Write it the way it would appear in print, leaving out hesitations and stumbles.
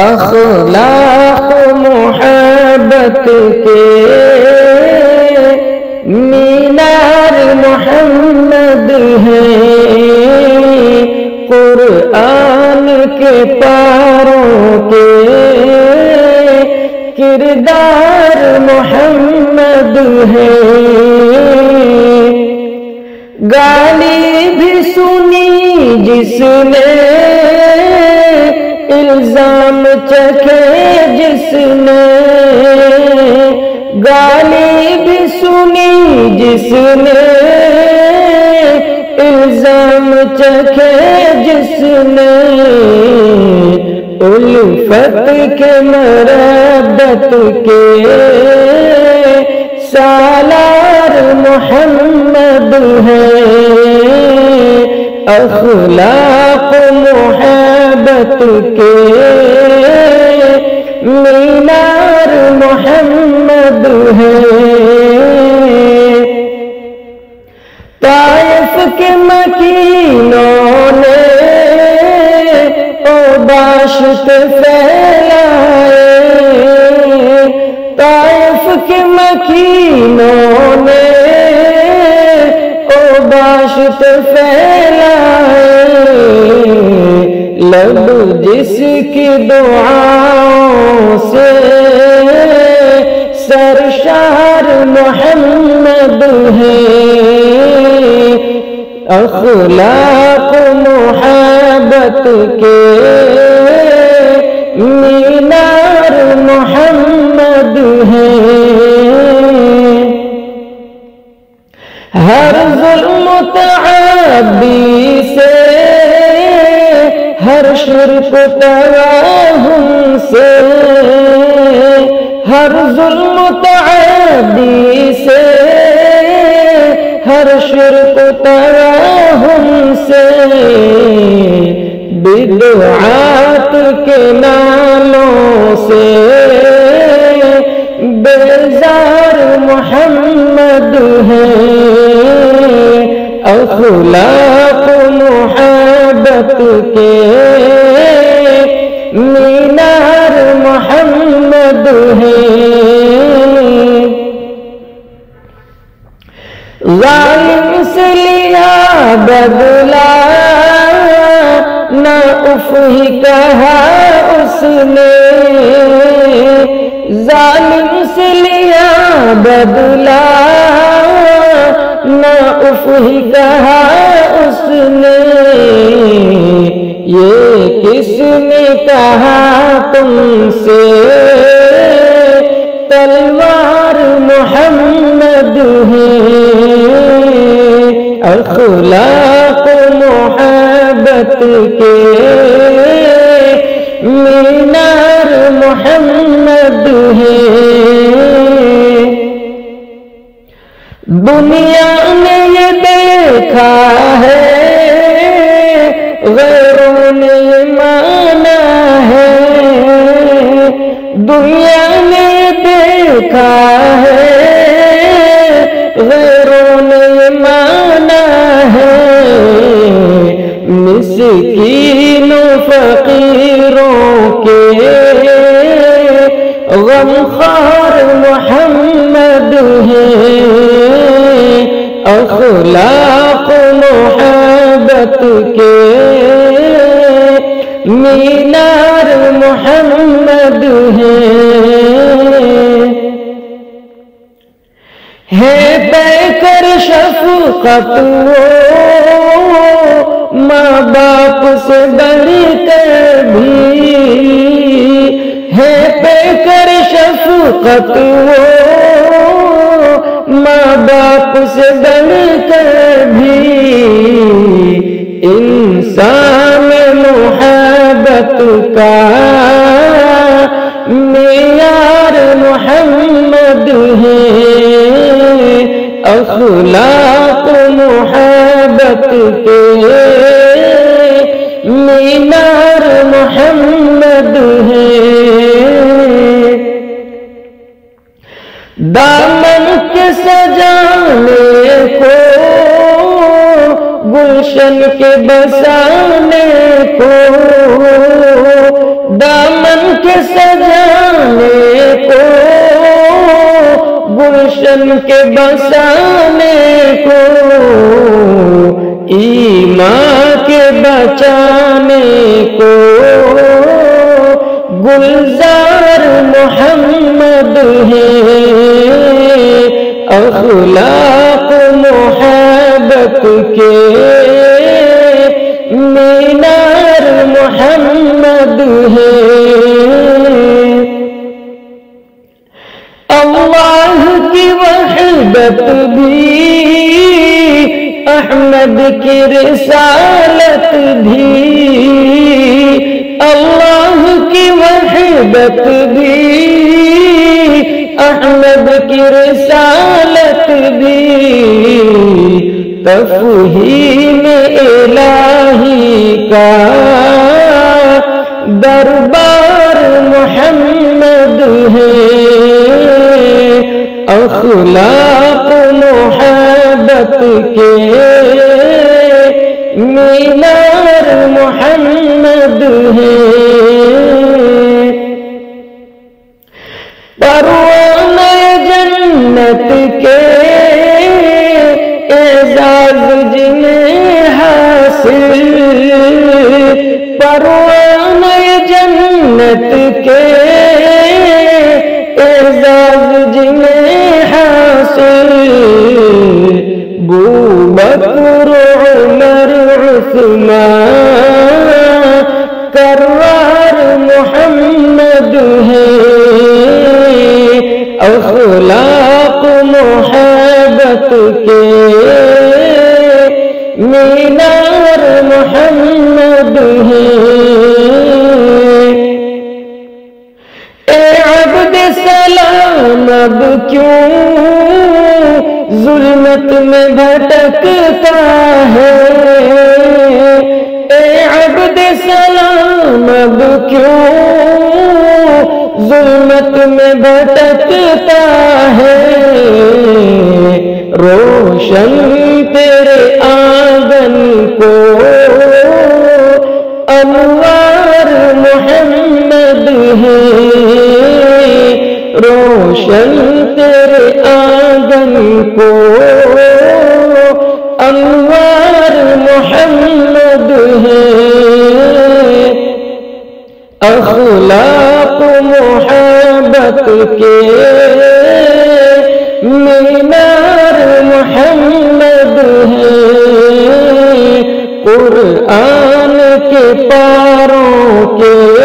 اخلاق محبت کے مینار محمد ہے، قرآن کے پاروں کے کردار محمد ہے۔ گالی بھی سنی جس نے، الزام چکھے جس نے، گالی بھی سنی جس نے، الزام چکھے جس نے، الفت کے مربت کے سالار محمد ہے، اخلاق محبت کے مینار محمد ہے۔ طائف کے مکینوں نے اوباشت پھیلائے، طائف کے مکینوں نے اوباشت پھیلائے، لب جس کی دعاؤں سے سرشار محمد ہے، اخلاق محبت کے مینار محمد ہے۔ ہر ظلم تعدی سے، ہر شرک توہم سے، ہر ظلم تعدی سے، ہر شرک توہم سے، بدعات کے نالوں سے بیزار محمد ہے، اخلاق محبت کے مینار محمد ہے۔ ظالم سے لیا بدلا، نہ اف ہی کہا اس نے، ظالم سے لیا بدلا، نہ اف ہی کہا اس نے، یہ کس نے کہا تم سے، تلوار محمد ہے، اخلاق محبت کے مینار محمد ہے۔ دنیا نے یہ دیکھا ہے، غیروں نے یہ مانا ہے، دنیا نے یہ دیکھا ہے، غیروں نے یہ مانا ہے، مسکینوں فقیروں کے غمخوار محمد ہے، اخلاق محبت کے مینار محمد ہے پیکر شفقت وہ ماں باپ سے بڑھ کر بھی، ہے پیکر شفقت وہ ماں باپ سے بڑھ کر بھی، انسان محبت کا معیار محمد ہے، اخلاق محبت کے مینار محمد ہے۔ دامن کے سجانے کو، گلشن کے بسانے کو، دامن کے سجانے کو، گلشن کے بسانے کو، ایمان کے بچانے کو، گلزار محمد ہے، اخلاق محبت کے مینار محمد ہے۔ اللہ کی وحدت بھی، احمد کی رسالت بھی، اللہ کی وحدت بھی، احمد کی رسالت بھی، تفہیم الہی کا دربار محمد ہے، اخلاق محبت کے مینار محمد ہے۔ پروانہ جنت کے اعزاز جنہیں حاصل، پروانہ جنت کے اعزاز جنہیں حاصل، بوبکر عمر عثمان کرار محمد ہے، اخلاق محبت کے مینار محمد ہے۔ اے عبد سلام اب کیوں ظلمت میں بھٹکتا ہے، اے عبد سلام اب کیوں ظلمت میں بھٹکتا ہے، روشن تیرے آنگن کو انوار محمد ہے، روشن تیرے آنگن کو انوار محمد ہے، اخلاق محبت کے مینار محمد ہے، قرآن کے پاروں کے